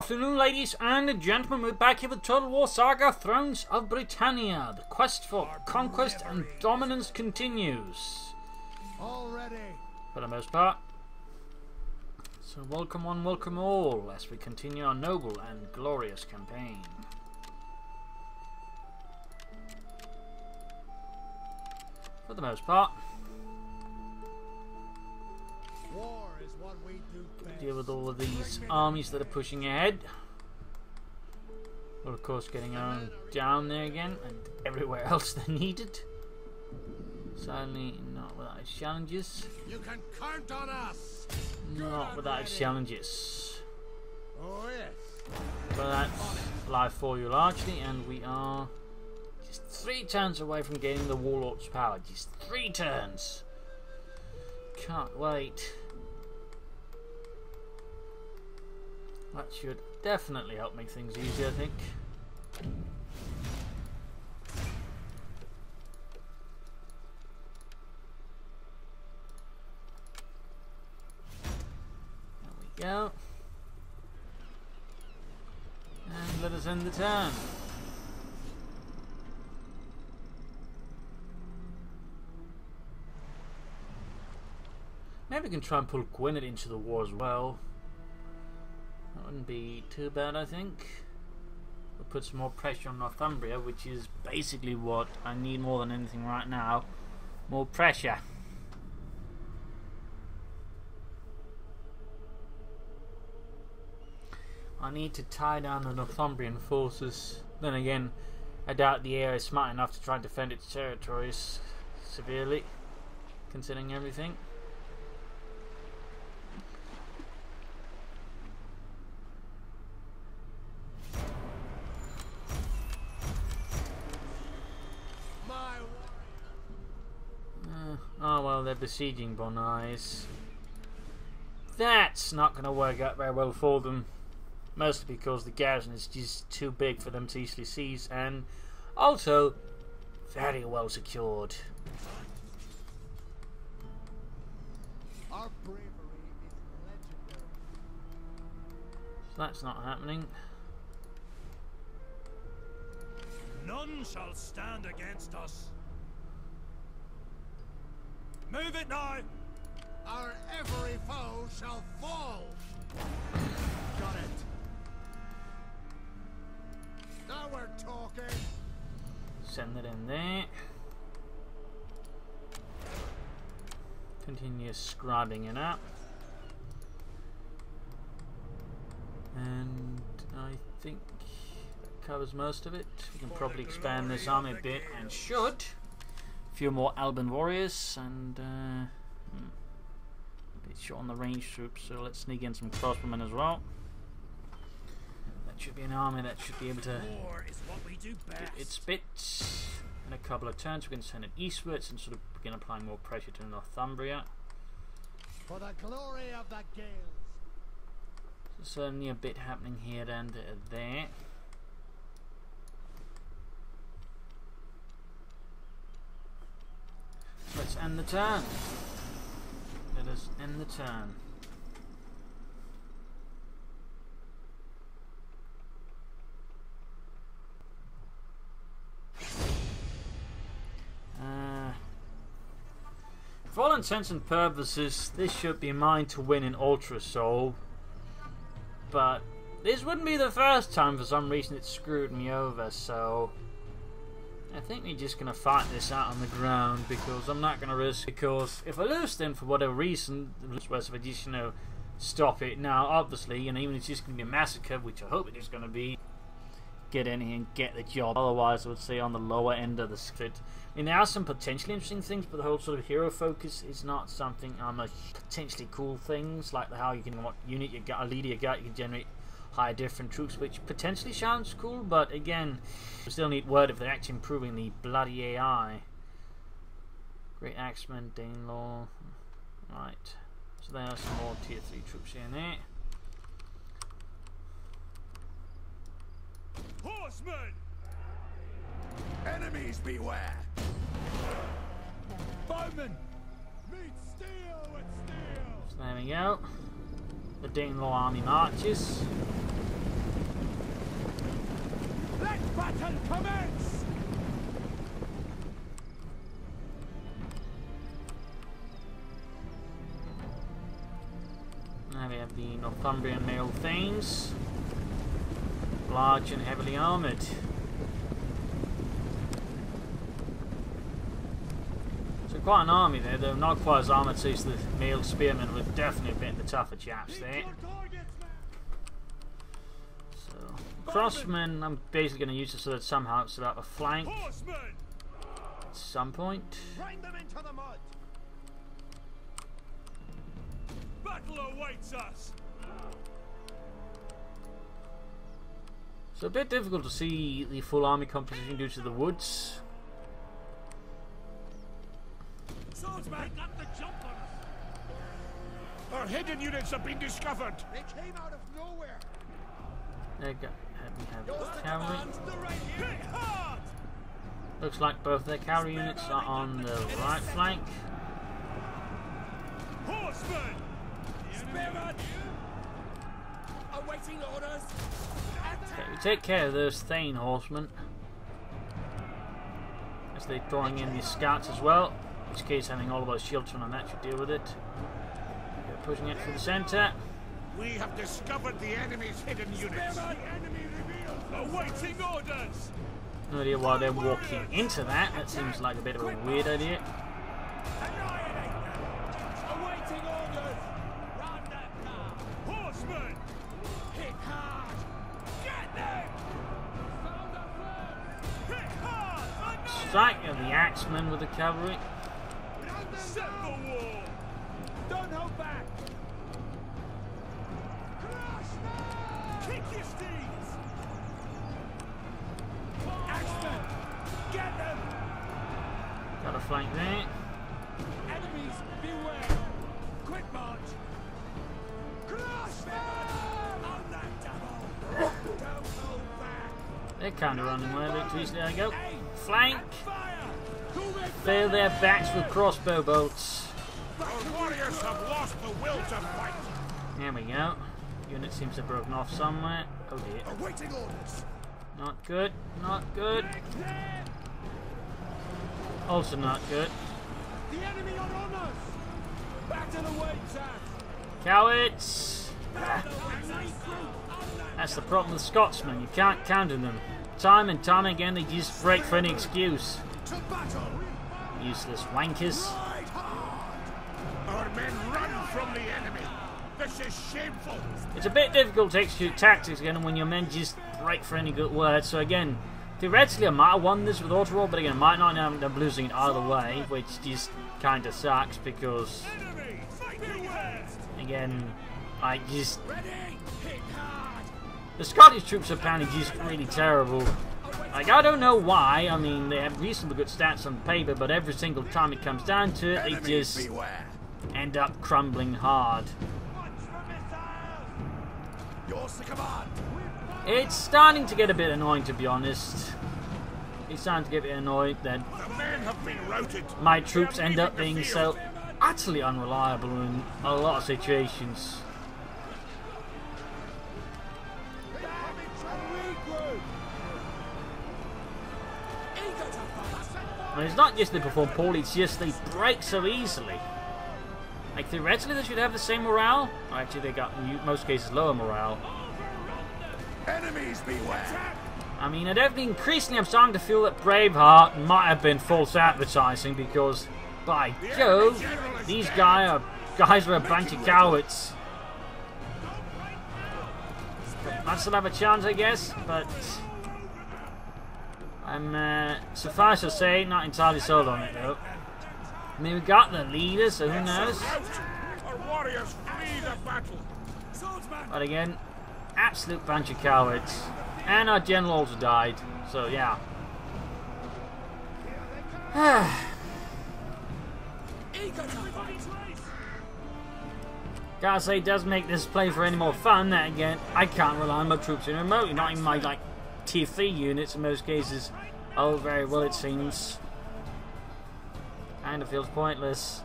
Good afternoon, ladies and gentlemen. We're back here with Total War Saga Thrones of Britannia. The quest for conquest and dominance continues. Already. For the most part. So welcome one, welcome all, as we continue our noble and glorious campaign. For the most part. War is what we do best. Deal with all of these armies that are pushing ahead. Well, of course, getting our own down there again and everywhere else they're needed. Sadly, not without its challenges. You can count on us. Not without its challenges. Oh yes. But that's life for you largely, and we are just 3 turns away from getting the Warlord's power. Just 3 turns. Can't wait. That should definitely help make things easier, I think. There we go. And let us end the turn. Maybe we can try and pull Gwynedd into the war as well. That wouldn't be too bad, I think. We'll put some more pressure on Northumbria, which is basically what I need more than anything right now. More pressure. I need to tie down the Northumbrian forces. Then again, I doubt the area is smart enough to try and defend its territories severely, considering everything. Oh well, they're besieging Bonais. That's not going to work out very well for them. Mostly because the garrison is just too big for them to easily seize, and also very well secured. Our bravery is legendary. So that's not happening. None shall stand against us. Move it now! Our every foe shall fall. Got it. Now we're talking. Send it in there. Continue scribing it up. And I think that covers most of it. We can probably expand this army a bit, and should. A few more Alban warriors, and a bit short on the range troops, so let's sneak in some crossbowmen as well. That should be an army that should be able to War is what we do best. do its bits. In a couple of turns we can send it eastwards and sort of begin applying more pressure to Northumbria. For the glory of the Gales. So certainly a bit happening here and there. Let's end the turn. Let us end the turn. For all intents and purposes, this should be mine to win in Ultra Soul. But this wouldn't be the first time. For some reason it screwed me over, so I think we're just going to fight this out on the ground, because I'm not going to risk. Because if I lose, then for whatever reason, whereas if I just, stop it now, obviously, even if it's just going to be a massacre, which I hope it is going to be, get in here and get the job. Otherwise, I would say on the lower end of the script. I mean, there are some potentially interesting things, but the whole sort of hero focus is not something I'm a potentially cool things, like how you can, what unit you got, a leader you got, you can generate hire different troops, which potentially sounds cool, but again, we still need word if they're actually improving the bloody AI. Great Axeman, Danelaw. Right. So there are some more tier 3 troops here and there. Horsemen! Enemies beware. Bowmen! Meet steel with steel. So there we go. The Danelaw army marches. Battle commence! Now we have the Northumbrian male thanes, large and heavily armoured. So quite an army there, though not quite as armoured as the male spearmen, were definitely a bit the tougher chaps there. So crossmen, I'm basically going to use it so that somehow it's set up a flank at some point. Grind them into the mud. Battle awaits us! So a bit difficult to see the full army composition due to the woods. Swordsman, got the jump on us! Our hidden units have been discovered. They came out of nowhere. There we go. We have Yours the cavalry. command, the right Hit hard! Looks like both their cavalry units are on the right flank. Horsemen! Spearman! Awaiting orders. Okay, we take care of those Thane horsemen as they're drawing in these scouts as well. In which case, having all of those shields on that should deal with it. They're pushing it through the centre. We have discovered the enemy's hidden units. Enemy revealed. Awaiting orders! No idea why they're walking into that. That seems like a bit of a weird idea. Annihilate them. Awaiting orders. Round that car. Horsemen! Hit hard. Get them. Found a flag. Hit hard! Strike of the axemen with the cavalry. Set the war! Don't hold back. Kick your steeds! Axemen. Get them. Got a flank there. Enemies, beware! Quick march! Crush them! On that double! Don't hold back! They're kind of running away victories. There we go. Flank. Fire! Who will Fill their backs with crossbow bolts. Our warriors have lost the will to fight! There we go. Unit seems to have broken off somewhere. Oh dear. Awaiting orders! Not good. Not good. Also not good. The enemy are on us! Back to the weights, Cowards! That's the problem with Scotsmen. You can't counter them. Time and time again, they just break for any excuse. To battle! Useless wankers. Ride hard! Our men run from the enemy! This is shameful! It's a bit difficult to execute tactics again when your men just break for any good word. So again, theoretically I might have won this with auto-roll, but again I might not end up losing it either way, which just kind of sucks because, Enemy! Fight beware! again, I just... Ready! Hit hard! The Scottish troops are apparently just really terrible. Like, I don't know why. I mean, they have reasonably good stats on paper, but every single time it comes down to it, they Enemies, just beware! end up crumbling hard. Watch for missiles! Yours the command! It's starting to get a bit annoying, to be honest. It's starting to get a bit annoyed that The men have been routed! my troops end up being so utterly unreliable in a lot of situations. I mean, it's not just they perform poorly, it's just they break so easily. Like, theoretically they should have the same morale. Or actually, they got, in most cases, lower morale. Enemies, beware! I mean, increasingly I'm starting to feel that Braveheart might have been false advertising because, by Jove, these guys are a bunch of cowards. Might still have a chance, I guess, but I'm, suffice to say, not entirely sold on it, though. I mean, we got the leader, so who knows? Our warriors flee the battle! But again, absolute bunch of cowards. And our general also died, so yeah. Gotta say, it does make this play for any more fun. That again, I can't rely on my troops in remotely, not even my like tier 3 units in most cases. Oh, very well it seems. Kinda feels pointless.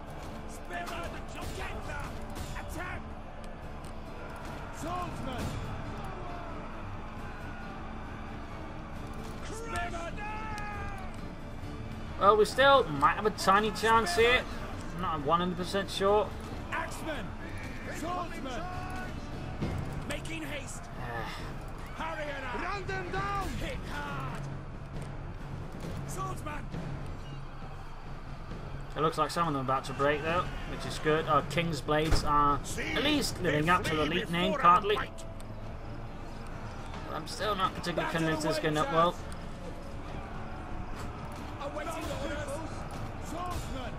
Well, we still might have a tiny chance here. I'm not 100% sure. Axemen! Swordsmen! Making haste! Hurry it up! Run them down! Hit hard! Swordsman! It looks like some of them are about to break though, which is good. Our King's Blades are at least living up to the elite name partly. I'm still not particularly convinced it's going up well. Awaiting orders! Swordsman!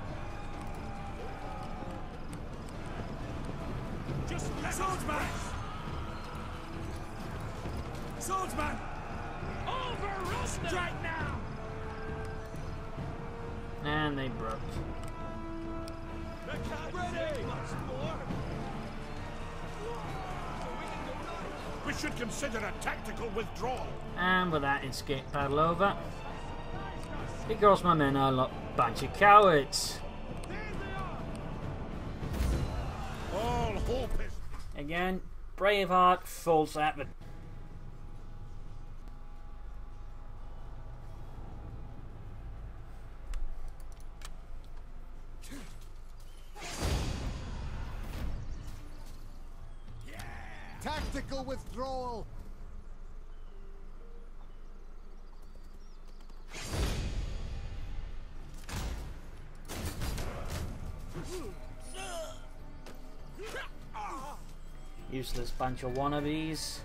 Just swordsman! Swordsman! Overrun! Strike now! And they broke. The cat ready! Much more! We should consider a tactical withdrawal. And with that, it's gate battle over. Because my men are a bunch of cowards. All hope is... Again, Braveheart falls at the... Tactical withdrawal. Useless bunch of wannabes.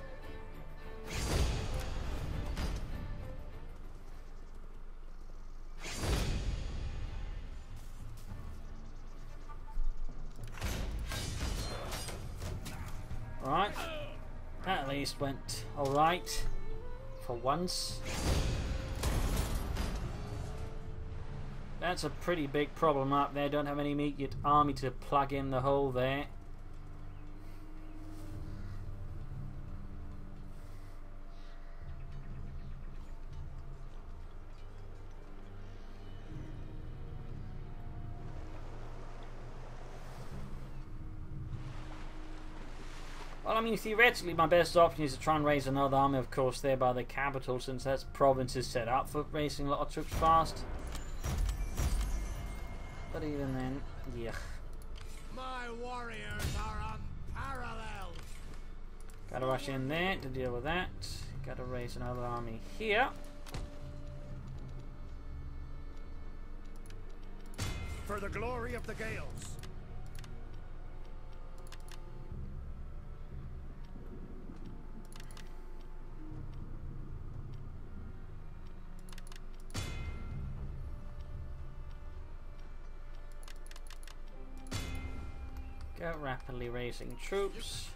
Right. That at least went alright. For once. That's a pretty big problem up there. Don't have any immediate army to plug in the hole there. Well, I mean, theoretically, my best option is to try and raise another army, of course, there by the capital, since that province is set up for raising a lot of troops fast. But even then, yeah. My warriors are unparalleled. Gotta rush in there to deal with that. Gotta raise another army here. For the glory of the Gales. Go rapidly raising troops.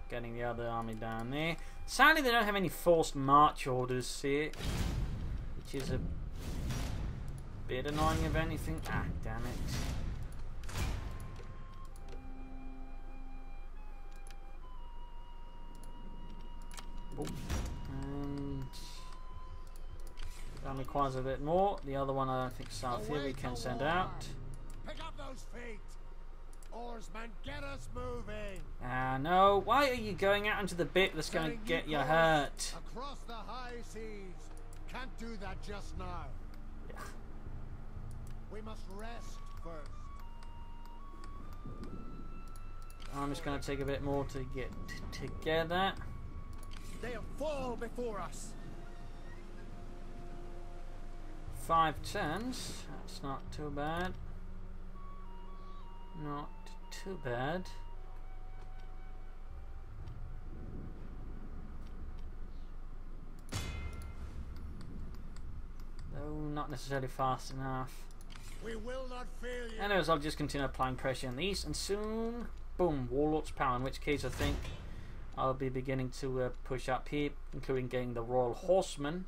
Getting the other army down there. Sadly, they don't have any forced march orders here, which is a bit annoying if anything. Ah, damn it. Oh. And that requires a bit more. The other one I don't think south here we can send out. Pick up those feet. Oarsmen, get us moving. Ah, no. Why are you going out into the bit that's going to get you hurt? Across the high seas. Can't do that just now. Yeah. We must rest first. I'm just going to take a bit more to get together. They'll fall before us. 5 turns. That's not too bad. Not too bad. Though not necessarily fast enough. We will not fail you. Anyways, I'll just continue applying pressure in the east, and soon, boom, Warlord's power. In which case, I think I'll be beginning to push up here, including getting the Royal Horsemen,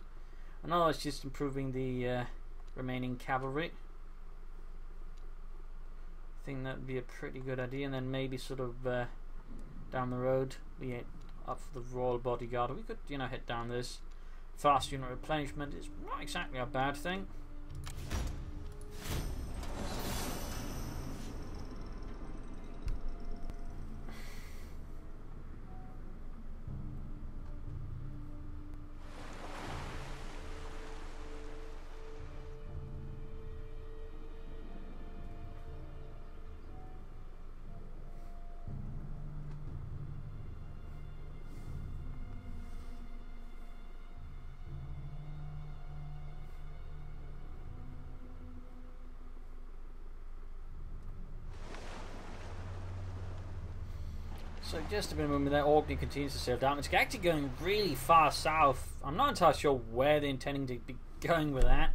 and otherwise just improving the remaining cavalry. I think that'd be a pretty good idea, and then maybe sort of down the road we get up for the Royal Bodyguard. We could, you know, hit down this. Fast unit replenishment is not exactly a bad thing. So just a bit of movement there. Orkney continues to serve damage. It's actually going really far south. I'm not entirely sure where they're intending to be going with that.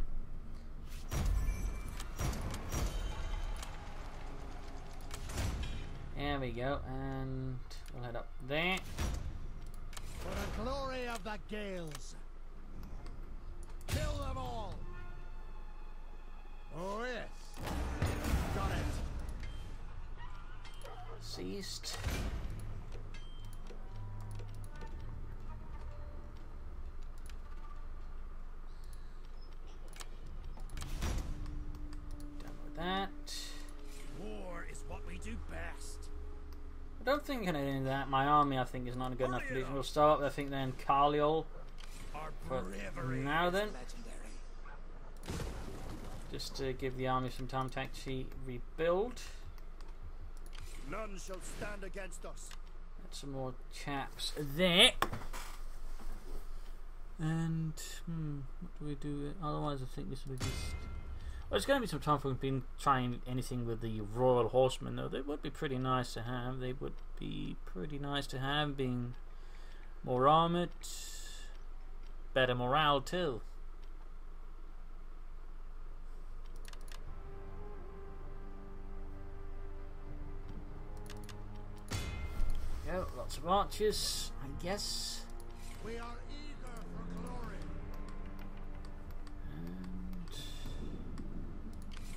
There we go, and we'll head up there. For the glory of the Gales. Kill them all. Oh yes. Got it. Seized. Done with that. War is what we do best. I don't think I can do that. My army, I think, is not a good enough condition. We'll start, I think, then Carliol. Our bravery now then, is legendary. just to give the army some time to actually rebuild. None shall stand against us. Get some more chaps there. And what do we do? Otherwise, I think this will be just. Well, it's going to be some time for being trying anything with the Royal Horsemen, though. They would be pretty nice to have. They would be pretty nice to have, being more armoured, better morale too. Go, lots of archers, I guess. We are eager for glory. And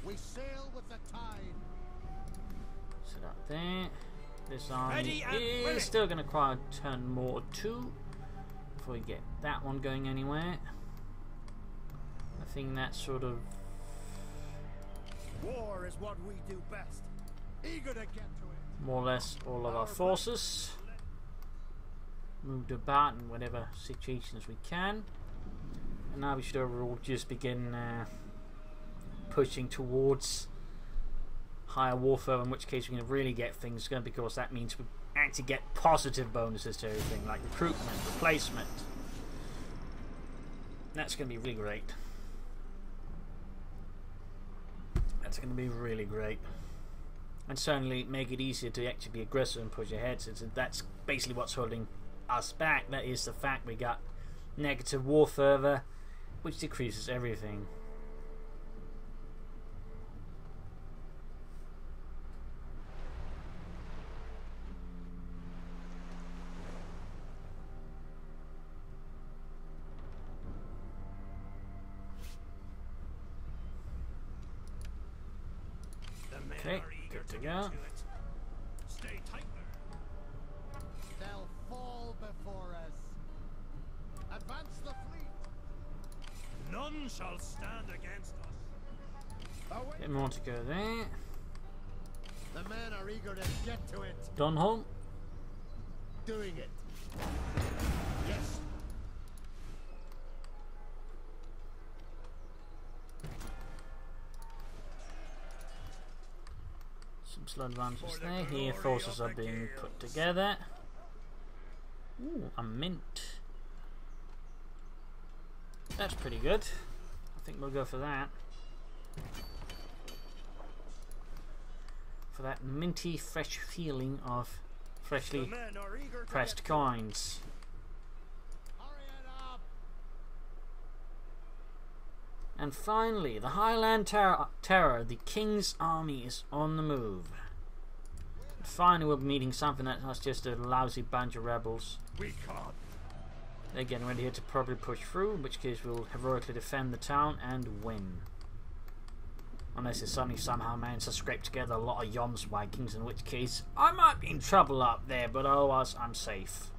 We sail with the tide. set up there. This army Ready and willing. is still going to require a turn more too before we get that one going anywhere. I think that's sort of War is what we do best. Eager to get to it. more or less all of our forces moved about in whatever situations we can, and now we should overall just begin pushing towards higher warfare, in which case we're going to really get things going, because that means we actually get positive bonuses to everything like recruitment, replacement. That's going to be really great. That's going to be really great. And certainly make it easier to actually be aggressive and push ahead, since that's basically what's holding us back. That is the fact we got negative war fervor, which decreases everything. Okay, good to go. Stay tight there. They'll fall before us. Advance the fleet. None shall stand against us. Away. Get more to go there. The men are eager to get to it. Dunholm. Doing it. Yes. Some slow advances there. Here forces are being put together. Ooh, a mint. That's pretty good. I think we'll go for that. For that minty, fresh feeling of freshly pressed coins. Hurry it up. And finally, the Highland Terror, the King's army is on the move. And finally, we'll be meeting something that's just a lousy bunch of rebels. We can't. They're getting ready here to probably push through, in which case we'll heroically defend the town and win. Unless they suddenly somehow manage to scrape together a lot of Yoms Vikings, in which case I might be in trouble up there, but otherwise I'm safe.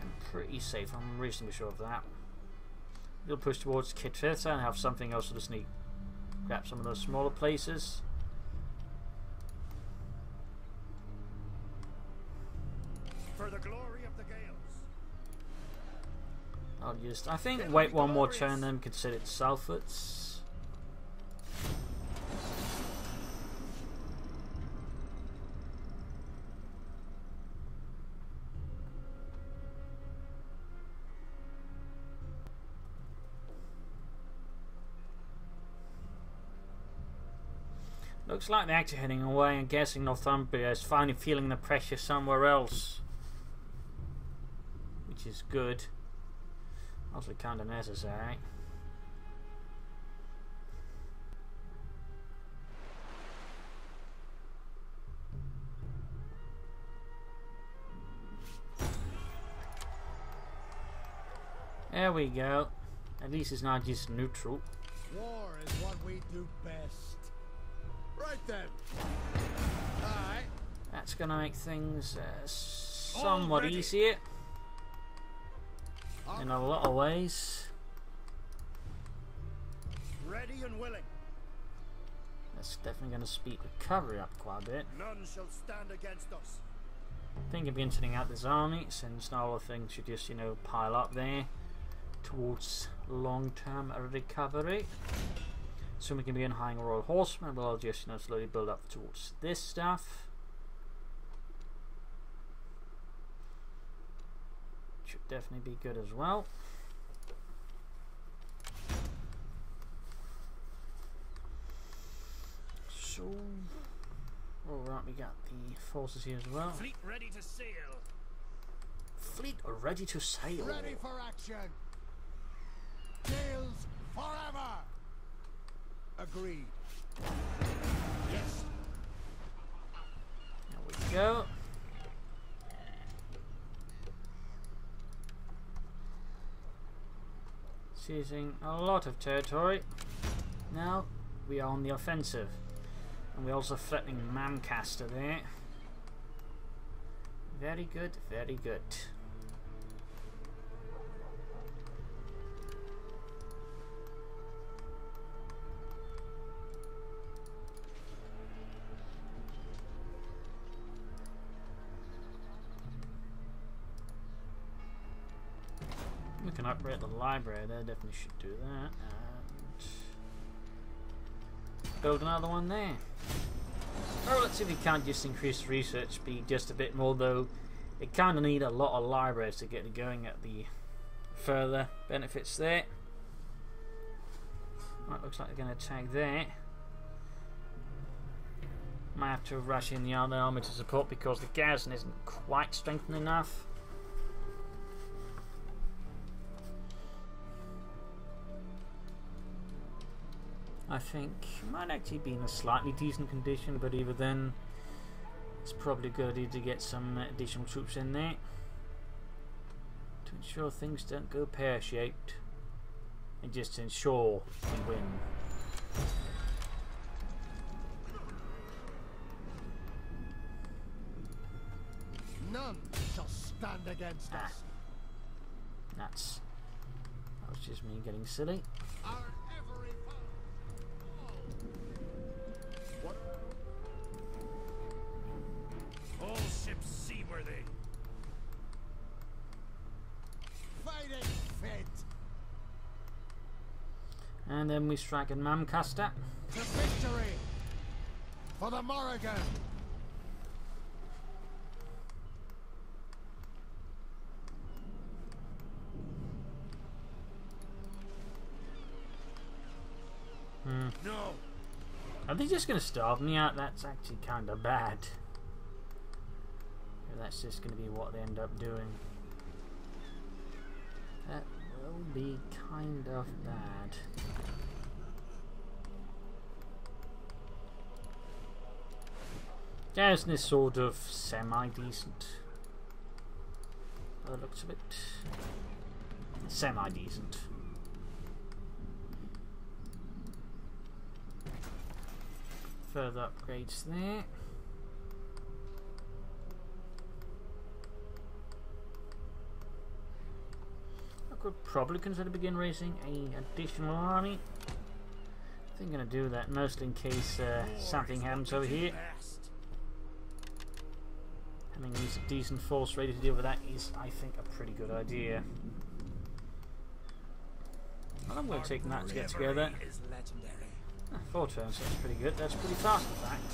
I'm pretty safe, I'm reasonably sure of that. We'll push towards Kitfitha and have something else to sneak. Grab some of those smaller places. For the glory of the Gales. I'll just, I think, wait one more turn, then consider it Salfords. Looks like they're actually heading away. I'm guessing Northumbria is finally feeling the pressure somewhere else, which is good. Also kind of necessary. There we go. At least it's not just neutral. War is what we do best. Right then. Aye. That's gonna make things somewhat easier in a lot of ways. Ready and willing. That's definitely gonna speed recovery up quite a bit. None shall stand against us. I think I'm beginning out this army, since now all the things should just, you know, pile up there towards long-term recovery. So we can begin hiring Royal Horsemen. We'll just, you know, slowly build up towards this stuff. Should definitely be good as well. So, alright, we got the forces here as well. Fleet ready to sail. Fleet ready to sail. Ready for action. Gales forever. Agreed. Yes. There we go. Seizing a lot of territory. Now we are on the offensive. And we're also threatening Mancaster there. Very good, very good. We can upgrade the library there, definitely should do that. And build another one there. Oh, let's see if we can't just increase research speed just a bit more, though. It kind of need a lot of libraries to get it going at the further benefits there. Right, looks like they're going to attack there. Might have to rush in the other army to support because the garrison isn't quite strengthened enough. I think it might actually be in a slightly decent condition, but even then it's probably a good idea to get some additional troops in there to ensure things don't go pear-shaped and just to ensure we win. None shall stand against us. Nuts. That was just me getting silly. Our every foe. What? All ships seaworthy. Fighting fit. And then we strike at Mancaster. To victory. For the Morrigan. No. Are they just going to starve me out? That's actually kind of bad. Or that's just going to be what they end up doing. That will be kind of bad. Garrison is sort of semi-decent. By the looks of it. Semi-decent. Further upgrades there. I could probably consider begin raising an additional army. I think I'm going to do that mostly in case something happens over here. Having at least a decent force ready to deal with that is, I think, a pretty good idea. Well, I'm going to take that to get together. 4 turns, that's pretty good. That's pretty fast, in fact.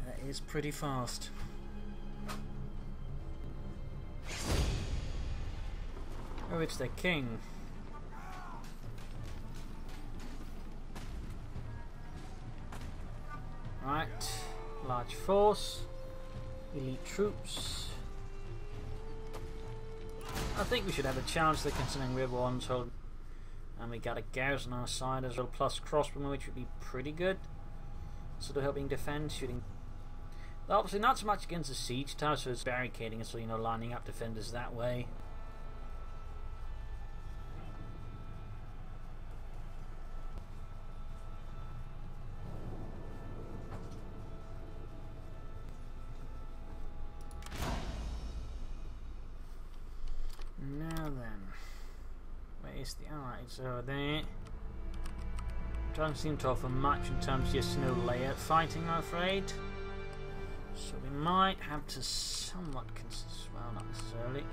That is pretty fast. Oh, it's the king. much force. Elite troops. I think we should have a chance there considering we're one total. And we got a garrison on our side as well, plus crossbowmen, which would be pretty good. Sort of helping defend, shooting. Obviously not so much against the siege tower, so it's barricading, so you know, lining up defenders that way. Now then, where is the alright? It's over there. Doesn't seem to offer much in terms of just layout fighting, I'm afraid. So we might have to somewhat well, not necessarily.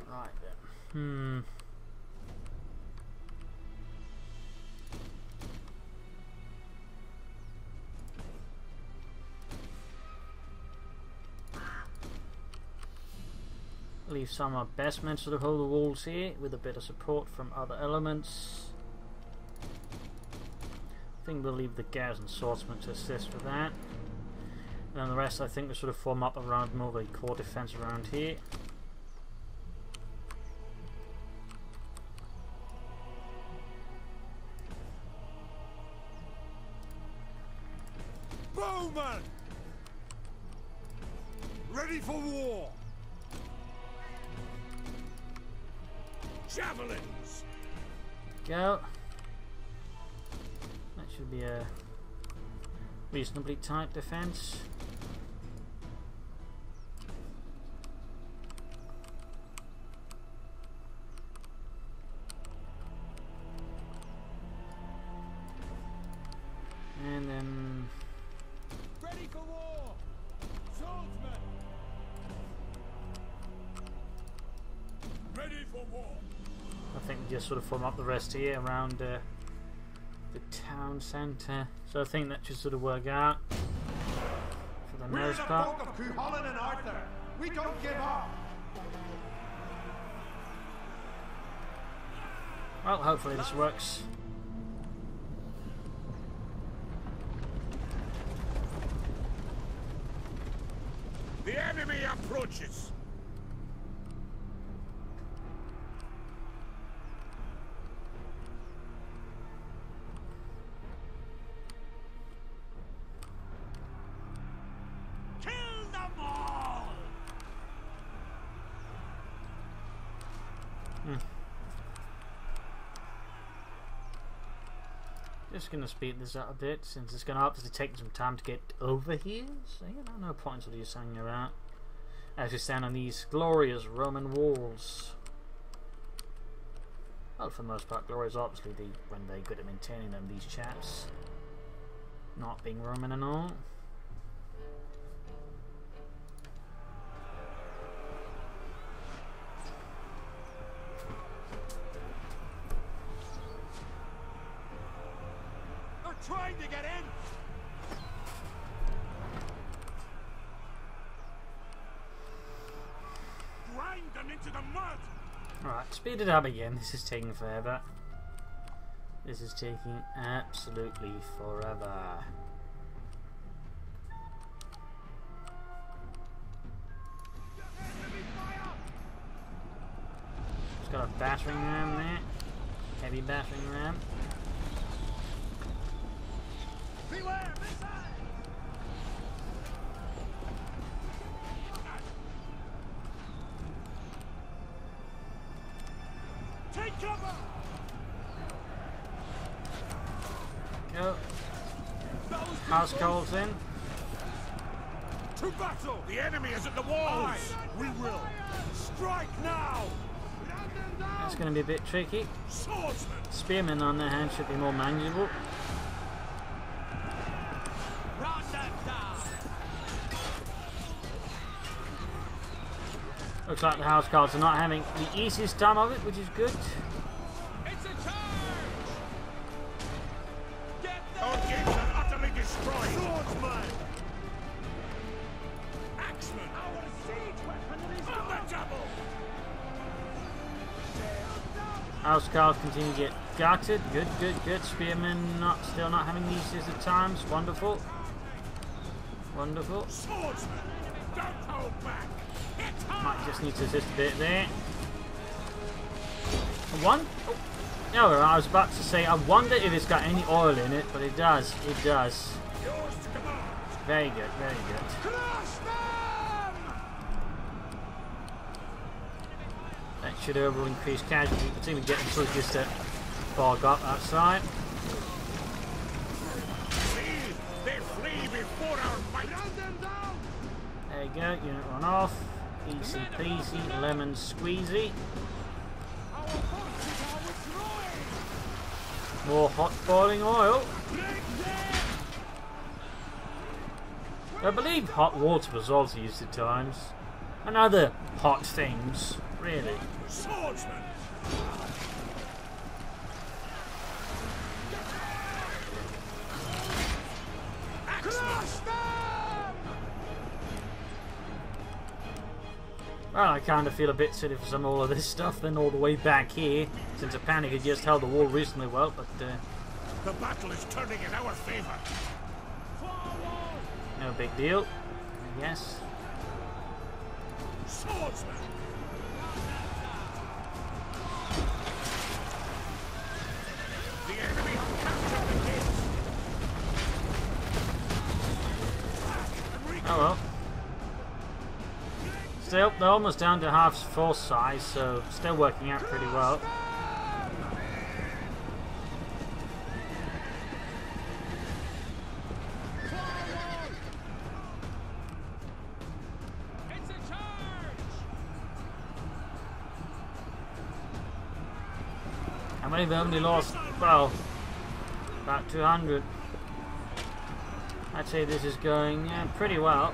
Right then. Leave some of our best men to hold the walls here with a bit of support from other elements. I think we'll leave the garrison swordsmen to assist with that. And then the rest I think will sort of form up around more of a core defense around here. Bowman! Ready for war! Javelins! Go. That should be a reasonably tight defense. And then Ready for war! Swordsman! Ready for war! I think we just sort of form up the rest here around the town centre. So I think that should sort of work out for the most part. Folk of Cuchulainn and Arthur. We don't give up. Well, hopefully this works. The enemy approaches! Just gonna speed this up a bit since it's gonna obviously take some time to get over here. So you know, no point in just hanging around as we stand on these glorious Roman walls. Well, for the most part, glorious. Obviously, when they're good at maintaining them, these chaps, not being Roman and all. Trying to get in. Grind them into the mud! Alright, speed it up again. This is taking forever. This is taking absolutely forever. It's got a battering ram there. Heavy battering ram. Beware, missile! Take cover! Go. House calls in. To battle! The enemy is at the walls! Aye, we will! Strike now! That's going to be a bit tricky. Swordsman! Spearmen on their hand should be more manageable. Looks like the house cards are not having the easiest time of it, which is good. It's a charge! Get Our gates are utterly destroyed! Swordsman! Axeman! Our Housecarls continue to get gutted. Good, good, good. Spearmen still not having these at times. Wonderful. Wonderful. Swordsman, don't hold back. It's hard. Might just need to assist a bit there. One. Oh. No, I was about to say, I wonder if it's got any oil in it, but it does. It does. Yours to command. Very good, very good. Crush them! That should overall increase casualty. Let's even get them through just to fog up that side. See, they flee before our might. Run them down! There you go, unit run off. Easy peasy, lemon squeezy. Our forces are withdrawing! More hot boiling oil. I believe hot water was also used at times. And other hot things, really. Swordsman. Crush them! Well, I kind of feel a bit silly for some all of this stuff, then all the way back here, since a panic had just held the wall reasonably well, but The battle is turning in our favor. no big deal, I guess. Swordsman. The enemy have captured the gates. Oh well. Still, they're almost down to half force size, so still working out pretty well. It's a charge! And we've only lost, well, about 200. I'd say this is going pretty well.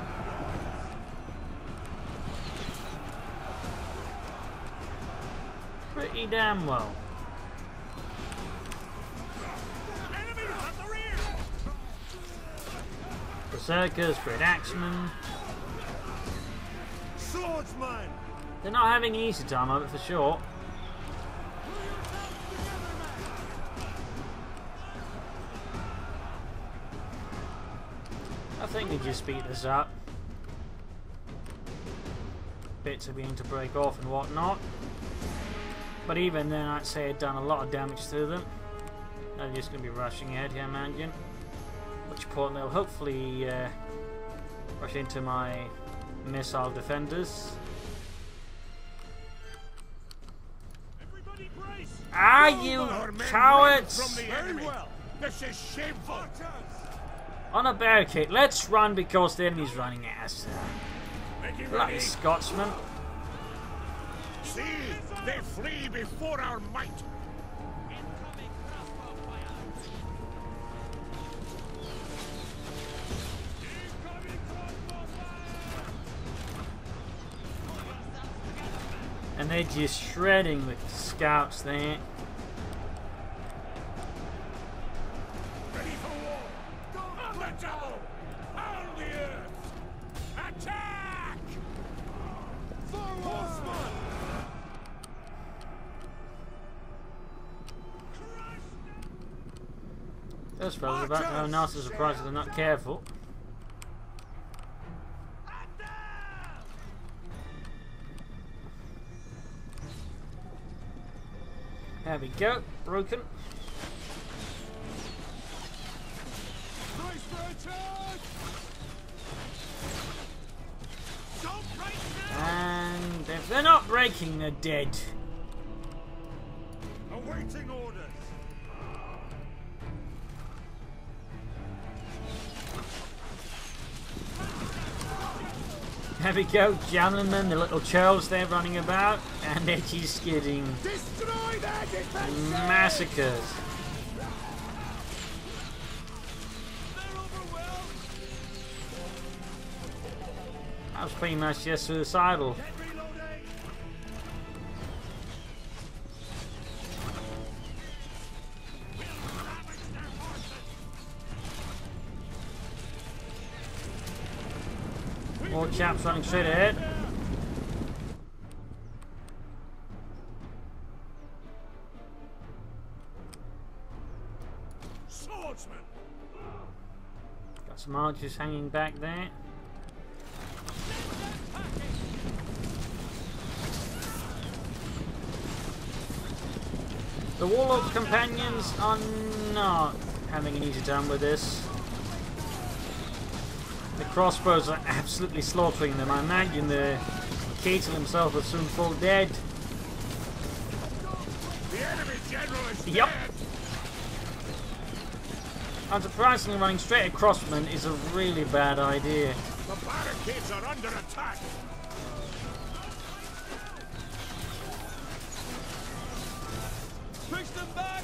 Pretty damn well. Enemy at the rear. Berserkers, Great Axemen. Swordsman. They're not having an easy time of it for sure. I think we just speed this up. Bits are beginning to break off and whatnot. But even then, I'd say I'd done a lot of damage to them. They're just going to be rushing ahead here, imagine. At which point they'll hopefully rush into my missile defenders. Everybody brace. Ah, you Our men cowards! ran from the enemy. This is shameful. On a barricade. Let's run because the enemy's running at us. Making Bloody ready. Scotsman. See, they flee before our might. And they're just shredding the scouts there. Ready for war. On the double. On the earth. Attack! Horseman! Those fellas are about to have a nasty surprise if they're not careful. There we go. Broken. Brace for attack! Don't break them! And if they're not breaking, they're dead. Awaiting orders. There we go, gentlemen, the little churls there running about, and they're just getting Destroy their defenses! massacres. They're overwhelmed! That was pretty much just suicidal. Get reloading! More chaps running straight ahead. Swordsman! Got some archers hanging back there. The Warlock's companions are not having an easy time with this. The crossbows are absolutely slaughtering them. I imagine the Keaton himself will soon fall dead. The enemy general is Yep. dead! Unsurprisingly, running straight at crossmen is a really bad idea. The barricades are under attack! Push them back!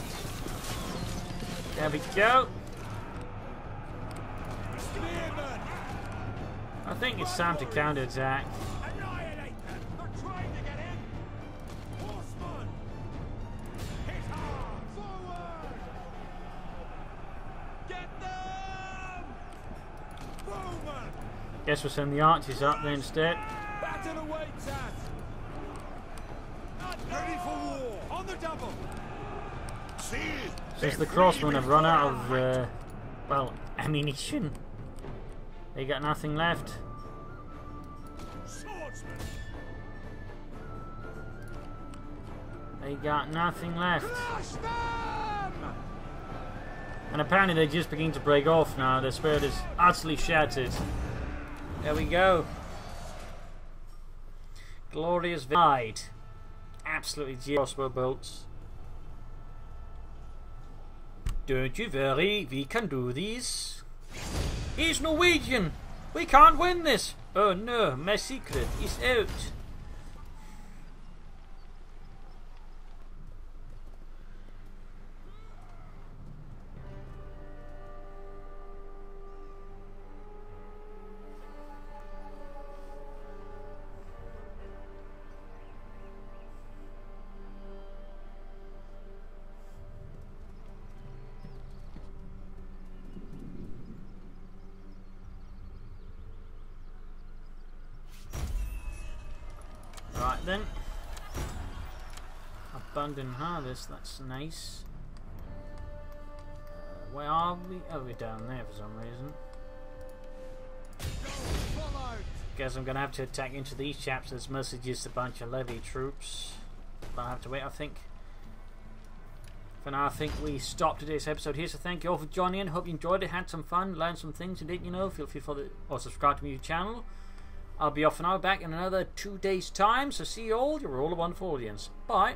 There we go. Spearman! I think it's time to counterattack. Annihilate them! They're trying to get in! Horseman! Hit hard! Forward! Get them! Bowman! Guess we'll send the archers up there instead. Battle awaits us! Ready for war! On the double! See? Since the crossmen have run out of, well, ammunition. They got nothing left. Swordsman! They got nothing left. Crush them! And apparently they're just beginning to break off now. Their spirit is utterly shattered. There we go. Glorious Vide. Absolutely crossbow bolts. Don't you worry, we can do this. He's Norwegian! We can't win this! Oh no, my secret is out. Right then. Abundant harvest, that's nice. Where are we? Oh, we're down there for some reason. Guess I'm gonna have to attack into these chaps. There's mostly just a bunch of levy troops. But I'll have to wait, I think. For now, I think we stop today's episode here. So thank you all for joining in. Hope you enjoyed it, had some fun, learned some things, and did, you know, feel free or subscribe to my channel. I'll be off and I'll be back in another 2 days' time. So see you all. You're all a wonderful audience. Bye.